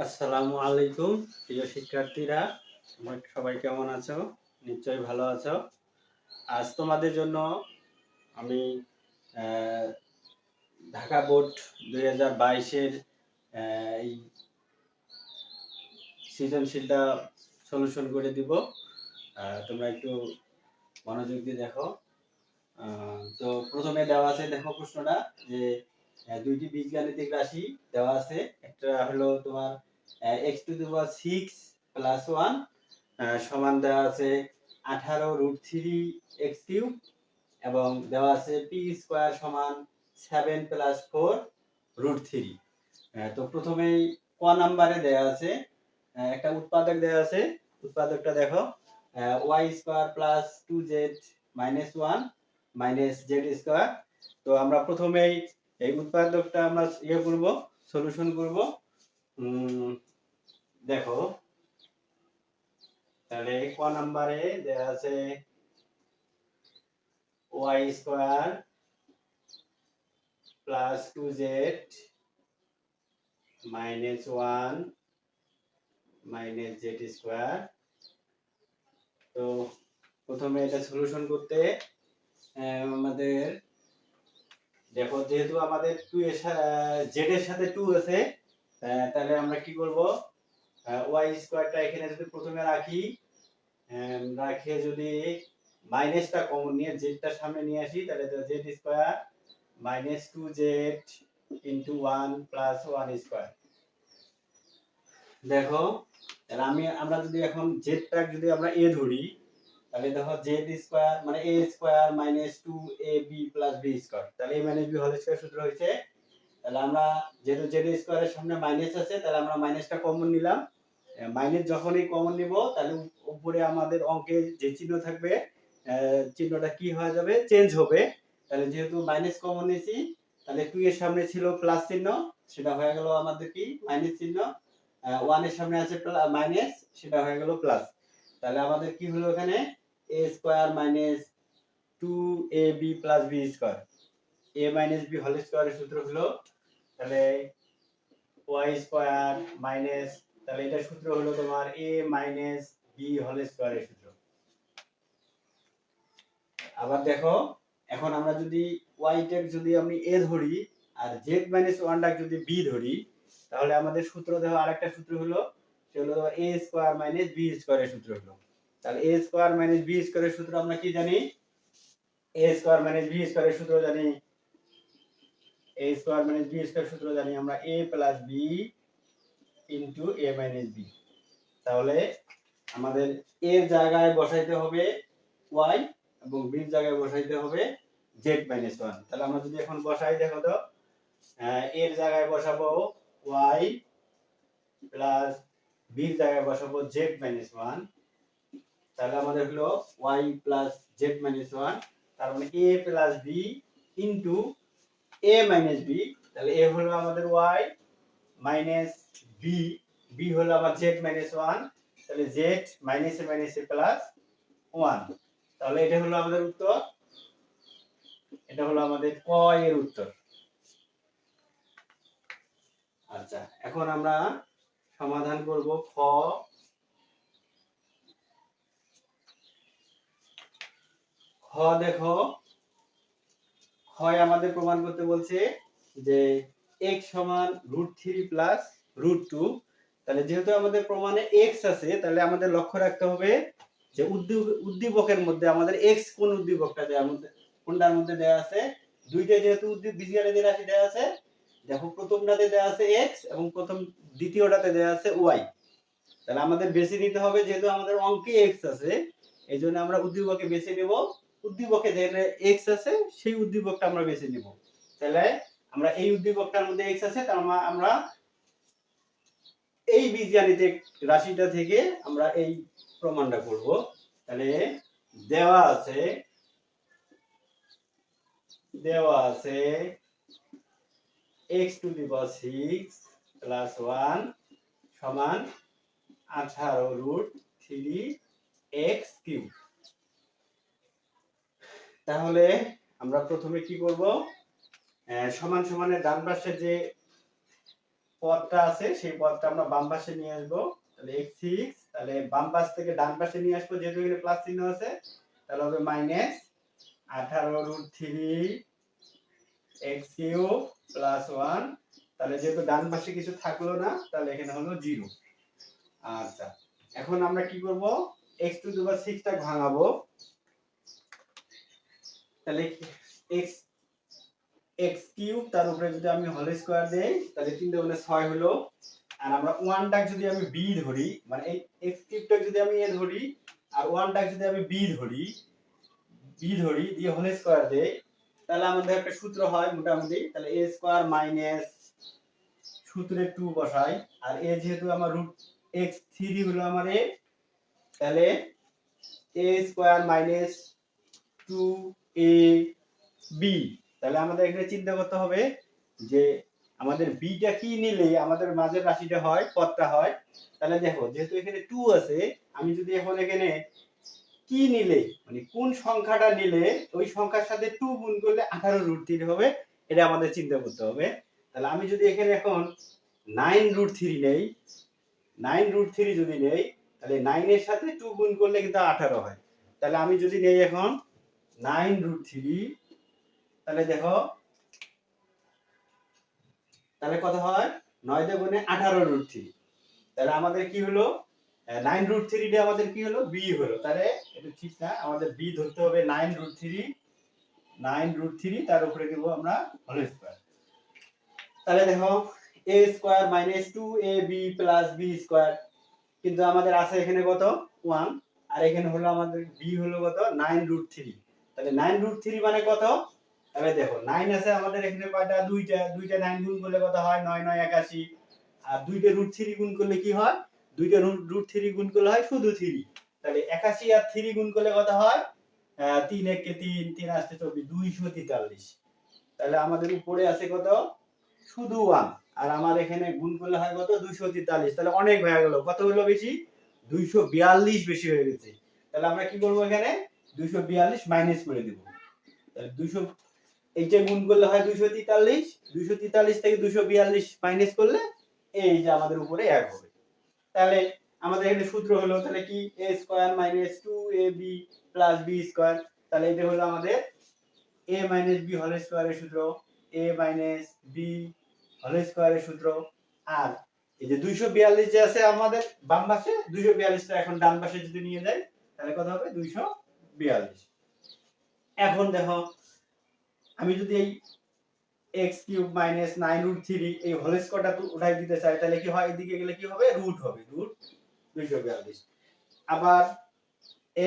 আসসালামু আলাইকুম প্রিয় শিক্ষার্থীরা, তোমরা সবাই কেমন আছো? নিশ্চয়ই ভালো আছো। আজ তোমাদের জন্য আমি আহ, ঢাকা বোর্ড 2022-এর এই সৃজনশীলটা সলিউশন করে দিব। তোমরা একটু মনোযোগ দিয়ে দেখো। তো প্রথমে দেওয়া আছে, দেখো প্রশ্নটা যে দুইটি বীজগাণিতিক রাশি দেওয়া আছে। একটা হলো তোমার x⁶ + 1 সমান দেওয়া আছে 18√3 x³ এবং দেওয়া আছে p² সমান 7 + 4√3। তো প্রথমেই ক নাম্বারে দেওয়া আছে একটা উৎপাদক দেওয়া আছে। উৎপাদকটা দেখো, y² + 2z - 1 - z²। তো আমরা প্রথমেই এই উৎপাদকটা আমরা করব, সলিউশন করব। দেখো তাহলে ক নাম্বারে দেওয়া আছে y² + 2z - 1 - z²। তো প্রথমে এটা সলিউশন করতে আমাদের দেখো, যেহেতু আমাদের 2 এর z এর সাথে 2 আছে, তাহলে আমরা কি করব, y²টা এখানে যদি প্রথমে রাখি, রাখে যদি মাইনাসটা কমন নিয়ে জেডটা সামনে নিয়ে আসি, তাহলে z² - 2z * 1 + 1²। দেখো তাহলে আমরা যদি এখন জেডটা যদি আমরা a ধরি, তাহলে দেখো z² মানে a² - 2ab + b²। তাহলে a - b হোল স্কয়ার সূত্র হইছে। তাহলে আমরা যেহেতু z² এর সামনে মাইনাস আছে, তাহলে আমরা মাইনাসটা কমন নিলাম। মাইনাস যখনই কমন নিব, তাহলে উপরে আমাদের অঙ্কে যে চিহ্ন থাকবে, চিহ্নটা কি হয়ে যাবে, চেঞ্জ হবে। তাহলে যেহেতু মাইনাস কমন নিয়েছি, তাহলে 2 এর সামনে ছিল প্লাস চিহ্ন, সেটা হয়ে গেল আমাদের কি মাইনাস চিহ্ন। 1 এর সামনে আছে মাইনাস, সেটা হয়ে গেল প্লাস। তাহলে আমাদের কি হলো এখানে, a² - 2ab + b²। a - b whole স্কয়ারের সূত্র হলো, তাহলে y² মাইনাস, তাহলে এটা সূত্র হলো তোমার a - b হোল স্কয়ারের সূত্র। আবার দেখো, এখন আমরা যদি y টা যদি আমি a ধরি আর z - 1 টা যদি b ধরি, তাহলে আমাদের সূত্র দেখো, আরেকটা সূত্র হলো, সেটা হলো a² - b² এর সূত্র হলো। তাহলে a² - b² এর সূত্র আমরা কি জানি, a² - b² এর সূত্র জানি, a² - b² সূত্র জানি আমরা a + b * a - b। তাহলে আমাদের a এর জায়গায় বসাইতে হবে y এবং b এর জায়গায় বসাইতে হবে z - 1। তাহলে আমরা যদি এখন বসাই, দেখো তো, a এর জায়গায় বসাবো y প্লাস b এর জায়গায় বসাবো z - 1। তাহলে আমাদের হলো y প্লাস z - 1, তার মানে a plus b into a minus b। তাহলে a হলো আমাদের y মাইনাস b, b হলো আবার z - 1। তাহলে z মাইনাসে মাইনাসে প্লাস 1। তাহলে এটা হলো আমাদের উত্তর, এটা হলো আমাদের ক এর উত্তর। আচ্ছা, এখন আমরা সমাধান করব খ। খ দেখো, হয় আমাদের প্রমাণ করতে বলছে যে x সমান √3 প্লাস √2। তাহলে যেহেতু আমাদের প্রমাণে x আছে, তাহলে আমাদের লক্ষ্য রাখতে হবে যে উদ্দীপকের মধ্যে আমাদের x কোন উদ্দীপকটা দেওয়ার মধ্যে, কোনটার মধ্যে দেওয়া আছে। দুইটা যেহেতু বীজগাণিতিক রাশি দেওয়া আছে, দেখো প্রথমটাতে দেওয়া আছে x এবং দ্বিতীয়টাতে দেওয়া আছে y। তাহলে আমাদের বেছে নিতে হবে, যেহেতু আমাদের অঙ্কে x আছে, এই জন্য আমরা উদ্দীপকে বেছে নেব। উদ্দীপকে যেখানে x আছে সেই উদ্দীপকটা আমরা বেছে নেব। তাহলে আমরা এই উদ্দীপকটার মধ্যে x আছে, তার মানে আমরা এই বীজগাণিতিক রাশিটা থেকে আমরা এই প্রমাণটা করব। তাহলে দেওয়া আছে x⁶ + 1 সমান 18√3 x³। তাহলে আমরা প্রথমে কি করব, সমান সমানের ডান পাশে যে পদটা আছে সেই পদটা আমরা বাম পাশে নিয়ে আসবো। তাহলে x6, তাহলে বাম পাশ থেকে ডান পাশে নিয়ে আসবো, যেহেতু এখানে প্লাস চিহ্ন আছে, তাহলে হবে মাইনাস 18√3 x³ প্লাস 1। তাহলে যেহেতু ডান পাশে কিছু থাকলো না, তাহলে এখানে হলো 0। আচ্ছা, এখন আমরা কি করব, x⁶ টা ভাঙাবো। তাহলে x³ তার উপরে যদি আমি হোল স্কয়ার দেই, তাহলে 3 × 6 হলো। আর আমরা 1 টাকে যদি আমি b ধরি, মানে এই x³ টাকে যদি আমি a ধরি আর 1 টাকে যদি আমি b ধরি, দিয়ে হোল স্কয়ার দেই, তাহলে আমাদের একটা সূত্র হয় মোটামুটি। তাহলে a স্কয়ার মাইনাস সূত্রে 2 বসাই, আর a যেহেতু আমার √x3 হলো আমার a, তাহলে a স্কয়ার মাইনাস 2ab। তাহলে আমাদের এখানে চিন্তা করতে হবে যে আমাদের bটা কি নিলে আমাদের মাঝের রাশিটা হয়, পদটা হয়। তাহলে দেখো, যেহেতু এখানে 2 আছে, আমি যদি এখন এখানে কি নিলে, মানে কোন সংখ্যাটা নিলে ওই সংখ্যার সাথে 2 গুণ করলে 18√3 হবে, এটা আমাদের চিন্তা করতে হবে। তাহলে আমি যদি এখানে এখন 9√3 নেই, 9√3 যদি নেই, তাহলে 9 এর সাথে 2 গুণ করলে কিন্তু 18 হয়। তাহলে আমি যদি নেই এখন 9√3, তাহলে দেখো, তাহলে কত হয়, 9 দিয়ে গুণে 18√3। তাহলে আমাদের কি হলো, 9√3 টা আমাদের কি হলো, b হলো। তাহলে এটা ঠিক না, আমাদের b ধরতে হবে 9√3 তার উপরে দেব আমরা হোল স্কয়ার। তাহলে দেখো, a square minus 2ab plus b square, কিন্তু আমাদের আছে এখানে কত, 1, আর এখানে হলো আমাদের b হলো কত, 9√3। তাহলে 9√3 মানে কত, তাহলে দেখো 9 আছে আমাদের এখানে কয়টা, দুইটা 9 গুণ করলে কত হয়, 9 9 81। আর দুইটা √3 গুণ করলে কি হয়, দুইটা √3 গুণ করলে হয় শুধু 3। তাহলে 81 আর 3 গুণ করলে কত হয়, 3 1 কে 3, 3 8 24, 243। তাহলে আমাদের উপরে আছে কত, শুধু 1, আর আমার এখানে গুণ করলে হয় কত, 243। তাহলে অনেক হয়ে গেল, কত হলো বেশি, 242 বেশি হয়ে গেছে। তাহলে আমরা কি করব, এখানে 242 মাইনাস করে দেব। তাহলে 200, এইটা গুণ করলে হয় 243, 243 থেকে 242 মাইনাস করলে এই যে আমাদের উপরে 1 হবে। তাহলে আমাদের এখানে সূত্র হলো, তাহলে কি, a square minus 2ab plus b square. তাহলে এটা হলো আমাদের a মাইনাস b হোল স্কয়ারের সূত্র, a মাইনাস b হোল স্কয়ারের সূত্র। আর এই যে 242 যে আছে আমাদের বাম পাশে, 242 টা এখন ডান পাশে যদি নিয়ে যাই, তাহলে কত হবে, 242। এখন দেখো, আমি যদি এই x³ মাইনাস 9√3 এই হোল স্কয়ারটা উঠাই দিতে চাই, তাহলে কি হয়, এদিকে গেলে কি হবে, রুট হবে, রুট 242। আবার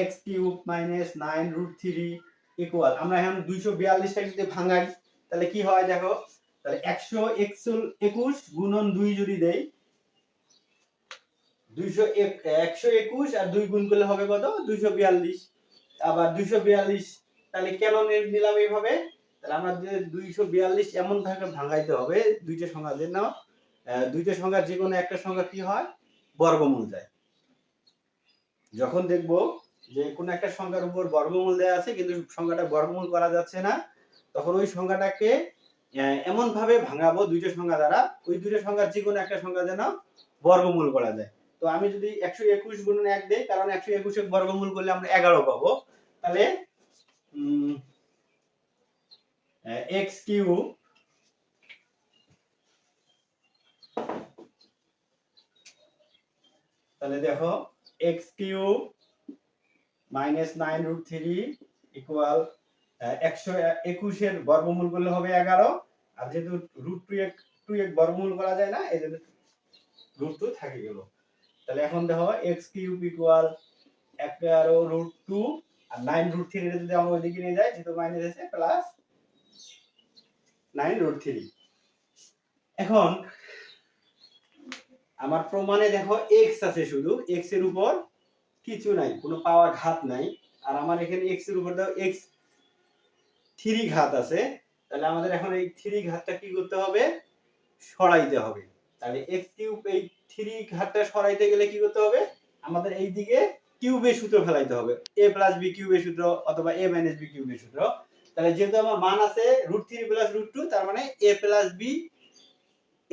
x³ মাইনাস 9√3 ইকুয়াল, আমরা এখন 242 টাকে যদি ভাঙাই, তাহলে কি হয় দেখো, তাহলে 121 গুণন 2 যদি দেই, 121 আর 2 গুণ করলে হবে কত, 242। আবার 242, তাহলে কেন নিলাম এইভাবে, তাহলে আমরা যে 242 এমন ভাবে ভাঙাইতে হবে, দুইটা সংখ্যা দেন না, দুইটা সংখ্যার যে কোনো একটা সংখ্যা কি হয়, বর্গমূল যায়। যখন দেখবো যে কোন একটা সংখ্যার উপর বর্গমূল দেয়া আছে কিন্তু সংখ্যাটা বর্গমূল করা যাচ্ছে না, তখন ওই সংখ্যাটাকে এমন ভাবে ভাঙাবো দুইটা সংখ্যা দ্বারা, ওই দুইটা সংখ্যার যে কোনো একটা সংখ্যা যেন বর্গমূল করা যায়। তো আমি যদি 121 গুণন 1 দেই, কারণ 121 এর বর্গমূল করলে আমরা 11 পাবো। তাহলে x³ তাহলে দেখো, x³ মাইনাস 9√3 ইকুয়াল 121 এর বর্গমূল করলে হবে 11, আর যেহেতু √2 বর্গমূল করা যায় না, এজন্য √2 থেকে গেল। তাহলে এখন দেখো, x³ ইকুয়াল 11√2 আর 9√3 এর যদি আমরা ওইদিকে নিয়ে যাই, যেহেতু মাইনাস আছে, প্লাস 9√3। এখন আমার প্রমাণে দেখো x আছে, শুধু x এর উপর কিছু নাই, কোনো পাওয়ার ঘাত নাই। আর আমার এখানে x এর উপর দাও x3 ঘাত আছে। তাহলে আমাদের এখন এই 3 ঘাতটা কি করতে হবে, সরাইতে হবে। তাহলে x³ এই 3 ঘাতটা সরাইতে গেলে কি করতে হবে, আমাদের এই দিকে কিউবের সূত্র ফেলাইতে হবে, a + b কিউবের সূত্র অথবা a - b কিউবের সূত্র। তাহলে যেহেতু আমার মান আছে √3 + √2, তার মানে a + b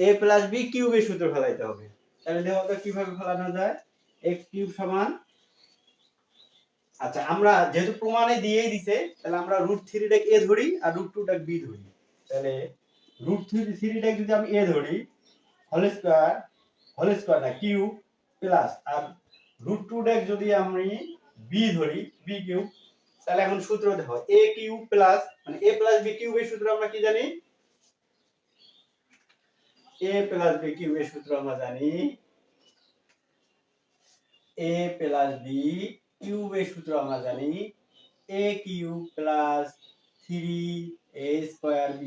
a plus b কিউবের সূত্র ফেলাইতে হবে। তাহলে দেখো তো কিভাবে ফেলানো যায়। x কিউব সমান, আচ্ছা আমরা যেহেতু প্রমাণে দিয়েই দিছে, তাহলে আমরা √3 টাকে a ধরি আর √2 টাকে b ধরি। তাহলে √3 টাকে যদি আমি a ধরি, হোল স্কয়ার না কিউব প্লাস, আর √2 টাকে যদি আমি b ধরি, b কিউব, তাহলে এখন সূত্র দেখো a কিউব প্লাস, মানে a প্লাস b কিউবের সূত্র আমরা কি জানি, a প্লাস b কিউবের সূত্র আমরা জানি, a প্লাস b কিউবের সূত্র আমরা জানি a cube plus 3a square b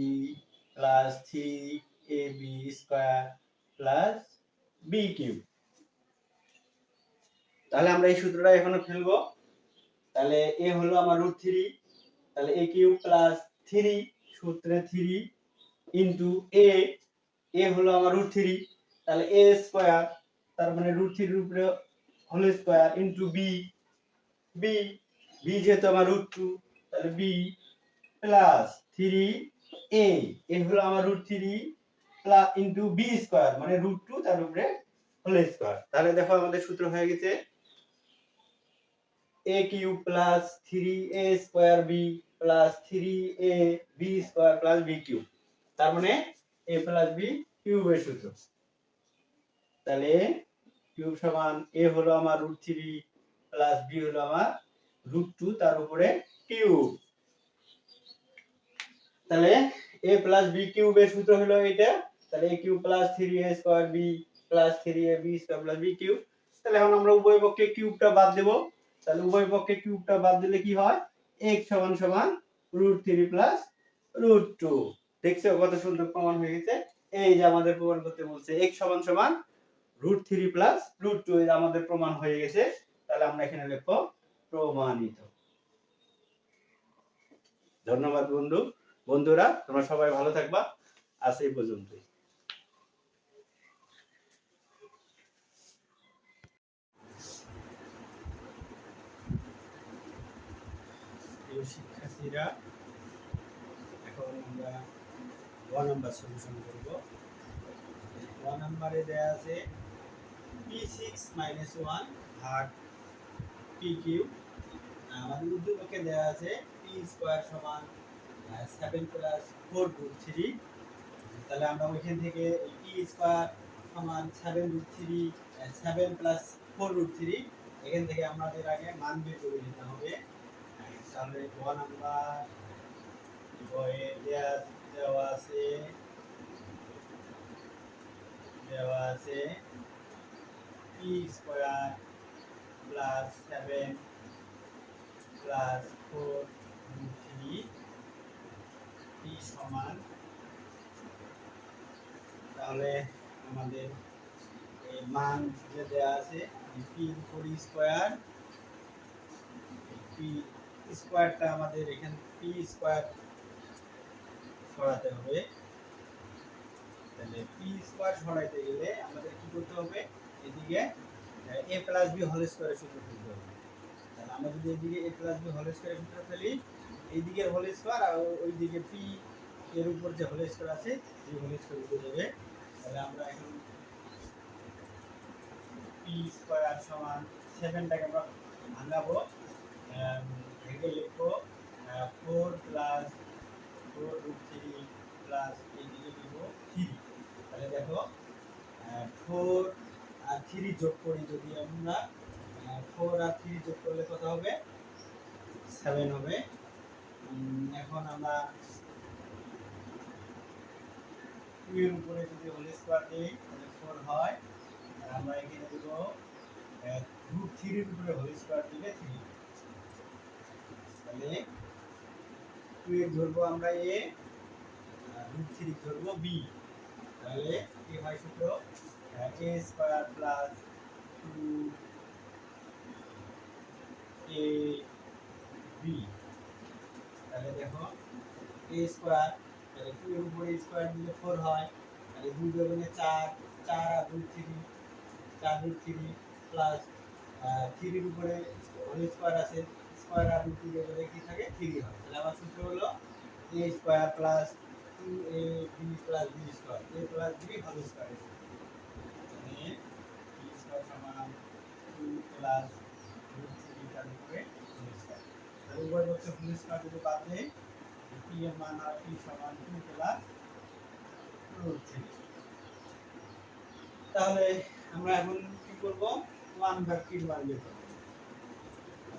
plus 3ab square plus b cube. তাহলে আমরা এই সূত্রটা এখনো ফেলবো। তাহলে a হলো আমার √3, তাহলে a কিউব প্লাস 3 সূত্রে 3 ইনটু a হলো আমার √3, তাহলে a স্কয়ার, তার মানে √3 এর উপরে whole square into b, b b যেহেতু আমার √2, তাহলে b প্লাস 3a, এ হলো আমার √3 প্লাস ইনটু b স্কয়ার, মানে √2 তার উপরে হোল স্কয়ার। তাহলে দেখো আমাদের সূত্র হয়ে গেছে a cube plus 3a square b plus 3a b square plus b cube. তার মানে a প্লাস b কিউবের সূত্র। তাহলে কিউব সমান a হলো আমার √3 প্লাস b হলো আমার √2 তার উপরে কিউব। তাহলে a প্লাস b কিউবের সূত্র হলো এটা। তাহলে a cube plus 3a square b plus 3ab square plus b cube. তাহলে এখন আমরা উভয় পক্ষে কিউবটা বাদ দেব। তাহলে উভয় পক্ষে কিউবটা বাদ দিলে কি হয়, x সমান সমান √3 প্লাস √2। দেখছো কত সুন্দর প্রমাণ হয়ে গেছে। এই যে আমাদের প্রমাণ করতে বলছে x সমান সমান √3 প্লাস √2, এটা আমাদের প্রমাণ হয়ে গেছে। তাহলে আমরা এখানে লিখব প্রমাণিত। ধন্যবাদ বন্ধুরা, তোমরা সবাই ভালো থাকবা। আজ এই পর্যন্তই। প্রিয় শিক্ষার্থীরা, এখন আমরা 1 নাম্বার সলিউশন করব। 1 নম্বরে দেয়া আছে p6 - 1 ভাগ p কিউব। আমাদের উদ্দীপকে দেয়া আছে p স্কয়ার সমান 7 প্লাস 4√3। তাহলে আমরা ওইখান থেকে p স্কয়ার সমান 7 প্লাস 4√3, এখান থেকে আমাদের আগে মান বের করে নিতে হবে। তাহলে 1 নাম্বার বইয়ে দেওয়া আছে p square plus 7 plus 4√3 p সমান, তাহলে আমাদের এই মান যে দেওয়া আছে p এর উপর স্কয়ার, p স্কয়ারটা আমাদের এখানে p স্কয়ার সরাতে হবে। তাহলে p স্কয়ার সরাইতে গেলে আমাদের কি করতে হবে, এদিকে a প্লাস b হোল স্কয়ারের সূত্র ফেলতে হবে। তাহলে আমরা যদি এদিকে a প্লাস b হোল স্কয়ারের সূত্র ফেলি, এইদিকে হোল স্কয়ার আর ওইদিকে p এর উপর যে হোল স্কয়ার আছে এই হোল স্কয়ার উঠে যাবে। তাহলে আমরা এখন p স্কয়ার সমান 7 টাকে আমরা ভাঙাবো, ভেঙে লিখবো 4 প্লাস 4√3 প্লাস এইদিকে দিব 3। তাহলে দেখো 4 আর 3 যোগ করি, যদি আমরা 4 আর 3 যোগ করলে কত হবে, 7 হবে। এখন আমরা 2 এর উপরে যদি হোল স্কয়ার দিই তাহলে 4 হয়, আর আমরা এখানে দেব √3 এর উপরে হোল স্কয়ার দিলে 3। তাহলে 2 এর ধরবো আমরা a, √3 ধরবো b। তাহলে কি হয় সূত্র, a স্কয়ার প্লাস 2ab। তাহলে দেখো a স্কয়ার, তাহলে 2 এর উপরে স্কয়ার দিলে 4 হয়, তাহলে 2 দুগুণে 4, 4 আর 2 3, 4√3 প্লাস 3 এর উপরে হোল স্কয়ার আছে, স্কয়ার আর √3 এর কি থাকে 3 হয়। তাহলে আমার সূত্র হলো a square plus 2ab plus plus b square, a plus b whole square, মানে বি স্কয়ার সমান 2 প্লাস রুট 3 তার উপরে হোল স্কয়ার। তাহলে উভয় পক্ষে হোল স্কয়ার যদি বাদ দেই, পি এর মান হয় পি সমান 2 প্লাস রুট 3। তাহলে আমরা এখন কি করব, 1 ভাগ 3 মান বের করব।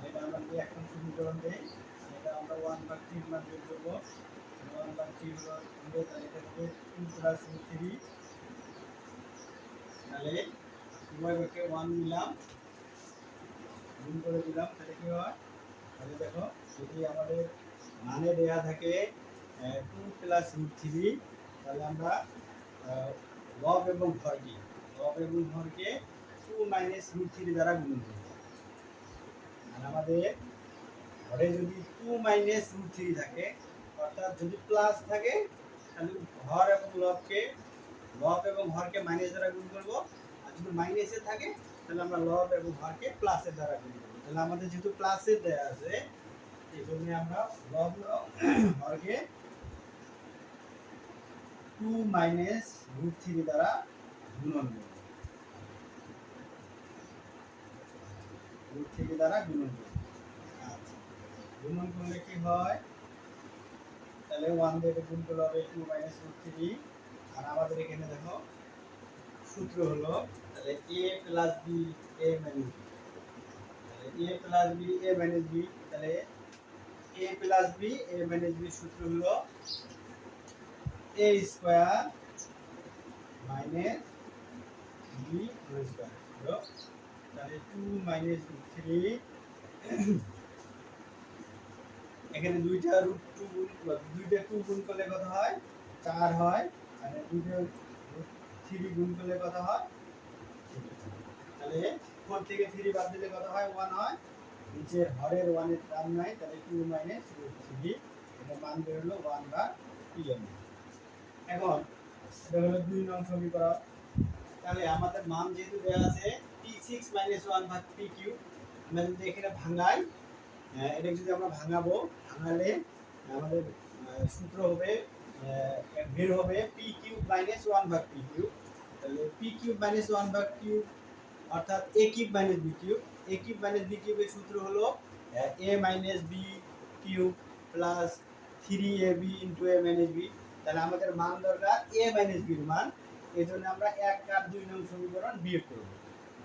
এটা আমরা যদি এখন সমীকরণ দেই, এটা আমরা 1 ভাগ 3 মান বের করব। 1 ভাগ 3 হলো, তাহলে এটা হবে 2 প্লাস রুট 3। তাহলে উভয় পক্ষে 1 নিলাম, গুণ করে দিলাম, তাহলে কি হয়, তাহলে দেখো যদি আমাদের মানে দেয়া থাকে 2 প্লাস রুট 3, তাহলে আমরা লব এবং হরকে 2 মাইনাস রুট 3 দ্বারা গুণ করব। আর আমাদের ঘরে যদি 2 মাইনাস রুট 3 থাকে, অর্থাৎ যদি প্লাস থাকে তাহলে হর এবং লব এবং হরকে মাইনাস দ্বারা গুণ করব। আর যদি মাইনাসে থাকে তাহলে আমরা লব এবং হরকে প্লাসের দ্বারা গুণ করব। তাহলে আমাদের যেহেতু প্লাসের দেয়া আছে, এই জন্য আমরা লব হরকে 2 মাইনাস রুট 3 দ্বারা গুণন করব। রুট 3 দ্বারা গুণন করব। আচ্ছা, গুণন করলে কি হয়, তাহলে 1 দিয়ে গুণ করলে হবে 2 মাইনাস রুট 3। আর আমাদের এখানে দেখো সূত্র হলো, তাহলে a plus b a minus b, তাহলে a plus b a minus b, তাহলে a plus b a minus b সূত্র হলো a square minus b whole square হলো, তাহলে 2 মাইনাস রুট 3, এখানে দুইটা রুট 2 গুণ করলে কত হয়, 4 হয়, আর দুইটা রুট 3 গুণ করলে কত হয়, তাহলে 4 থেকে 3 বাদ দিলে কত হয়, 1 হয়। নিচের হরের 1 এর টার্ম নাই, তাহলে 2 মাইনাস রুট 3, এটা মান বের হলো 1 ভাগ pm। এখন এটা হলো 2 নং সমীকরণ। তাহলে আমাদের মান যেহেতু দেওয়া আছে p6 মাইনাস 1 ভাগ p কিউব, আমরা যদি এখানে ভাঙাই, এটা যদি আমরা ভাঙাবো, ভাঙালে আমাদের সূত্র হবে, বের হবে p কিউব মাইনাস 1 ভাগ p কিউব। তাহলে p কিউব মাইনাস 1 ভাগ কিউব অর্থাৎ a cube minus b cube. a cube minus b কিউবের সূত্র হলো a minus b cube plus 3ab into a minus b। তাহলে আমাদের মান দরকার a মাইনাস b এর মান, এজন্য আমরা 1 আর 2 নং সমীকরণ বিয়োগ করব।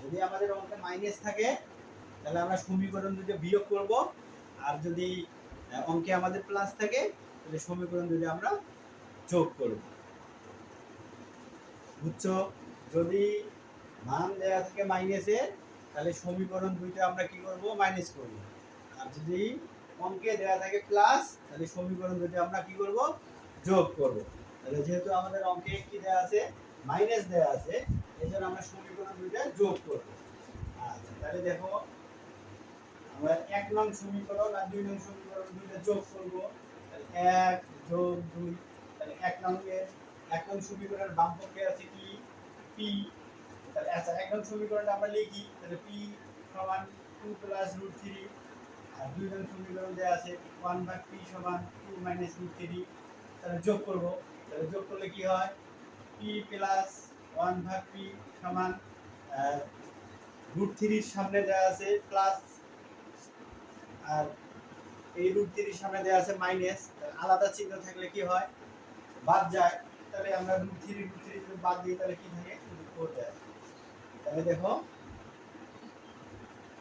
যদি আমাদের অঙ্কে মাইনাস থাকে তাহলে আমরা সমীকরণ দুটো বিয়োগ করব, আর যদি অঙ্কে আমাদের প্লাস থাকে তাহলে সমীকরণ দুটো আমরা যোগ করব। বুঝছো? যদি মান দেয়া থাকে মাইনাসে, তাহলে সমীকরণ দুইটা আমরা কি করব, মাইনাস করব। আর যদি অঙ্কে দেয়া থাকে প্লাস, তাহলে সমীকরণ দুইটা আমরা কি করব, যোগ করব। তাহলে যেহেতু আমাদের অঙ্কে কি দেয়া আছে, মাইনাস দেয়া আছে, এজন্য আমরা সমীকরণ দুইটা যোগ করব। আচ্ছা, তাহলে দেখো আমরা 1 নং সমীকরণ আর 2 নং সমীকরণ দুইটা যোগ করব। তাহলে 1 যোগ 2, তাহলে 1 নং সমীকরণের বাম পক্ষে আছে কি, p। তাহলে আচ্ছা, 1 নং সমীকরণটা আমরা লিখি, তাহলে p সমান 2 প্লাস রুট 3, আর 2 নং সমীকরণ দেয়া আছে 1 ভাগ p সমান 2 মাইনাস রুট 3। তাহলে যোগ করব, তাহলে যোগ করলে কি হয়, p প্লাস 1 ভাগ p সমান রুট 3 এর সামনে দেয়া আছে প্লাস, আর এই রুট 3 এর সামনে দেয়া আছে মাইনাস। আলাদা চিহ্ন থাকলে কি হয়, বাদ যায়। তাহলে আমরা রুট 3 যদি বাদ দিই তাহলে কি থাকে, শুধু 4 দেয়। তাহলে দেখো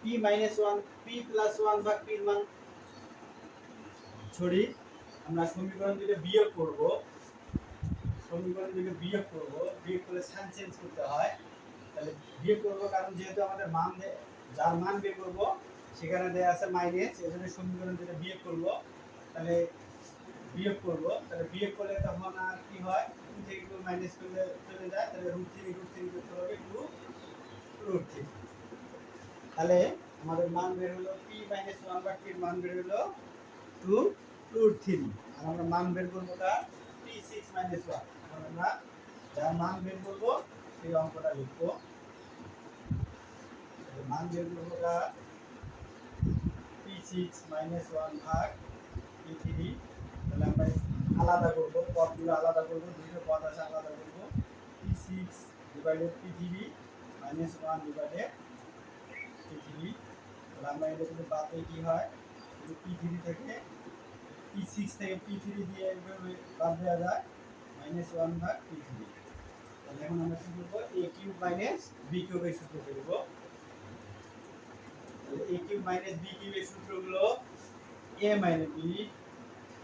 p মাইনাস 1 p প্লাস 1 ভাগ p এর মান, সরি, আমরা সমীকরণ দুটো বিয়োগ করব। বিয়োগ করলে সাইন চেঞ্জ করতে হয়। তাহলে বিয়োগ করব, কারণ যেহেতু আমাদের মান যার মান বের করব সেখানে দেয়া আছে মাইনাস, এজন্য সমীকরণ দুটো বিয়োগ করব। তাহলে বিয়োগ করলে তখন আর কি হয়, 2 থেকে 2 মাইনাস করলে চলে যায়, তাহলে রুট 3 করতে হবে 2 রুট 3। তাহলে আমাদের মান বের হলো p মাইনাস 1 ভাগ p এর মান বের হলো 2 রুট 3। আর আমরা মান বের করব তার p6 মাইনাস 1। এখন আমরা যার মান বের করব সেই অঙ্কটা লিখব। মান বের করব তার p6 মাইনাস 1 ভাগ p3। তাহলে আমরা আলাদা করব, পদগুলো আলাদা করব, দুটো পদ আছে আলাদা ডিভাইডেড পৃথিবী -1 ডিভাইডেড পৃথিবী। তাহলে আমরা এটা যদি বাদ দিই কি হয়, পৃথিবী থেকে P6 থেকে P3 দিয়ে এইভাবে বাদ দেওয়া যায় -1 ভাগ পৃথিবী। তাহলে এখন আমরা কি করব, a কিউব মাইনাস b কিউবের সূত্র করব। তাহলে a কিউব মাইনাস b কিউবের সূত্র হলো a minus b,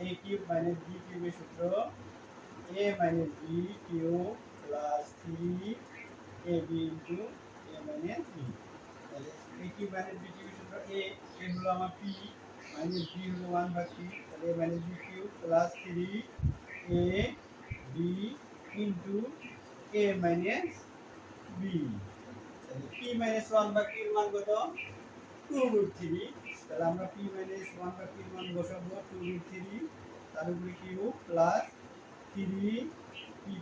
a cube minus b কিউবের সূত্র a minus b cube plus 3ab into a minus b। তাহলে a কিউব মাইনাস b কিউবের সূত্র a হলো আমার p মাইনাস b হলো 1 ভাগ p, তাহলে a minus b cube plus 3ab into a minus b। তাহলে p মাইনাস 1 ভাগ p এর মান কত, 2√3। তাহলে আমরা p মাইনাস 1 ভাগ p এর মান বসাবো 2√3, তার উপরে কিউব প্লাস 3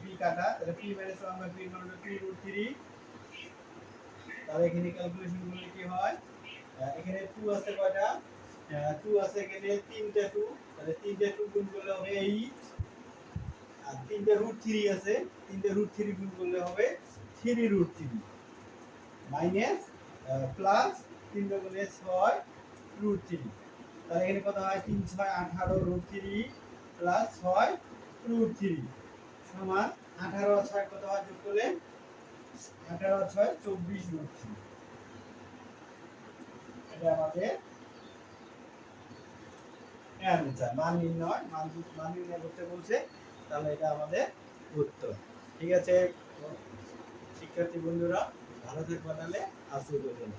p কাটা, তাহলে p মাইনাস 1 ভাগ p এর মান হলো 2√3। তাহলে এখানে ক্যালকুলেশন করলে কি হয়, এখানে 2 আছে কয়টা, 2 আছে এখানে 3টা 2, তাহলে 3টা 2 গুণ করলে হবে 8, আর 3টা √3 আছে, 3টা √3 গুণ করলে হবে 3√3 মাইনাস প্লাস 3 গুণে 6 √3। তাহলে এখানে কত হয়, 3 6 18 √3 প্লাস 6 √3 সমান 18 আর 6 কত হয় যোগ করলে 18 আর 6 24 √3। এটা আমাদের অ্যানসার, মান নির্ণয়, মান নির্ণয় করতে বলছে, তাহলে এটা আমাদের উত্তর। ঠিক আছে শিক্ষার্থী বন্ধুরা, ভালো থাকবে, তাহলে আজকে পর্যন্ত।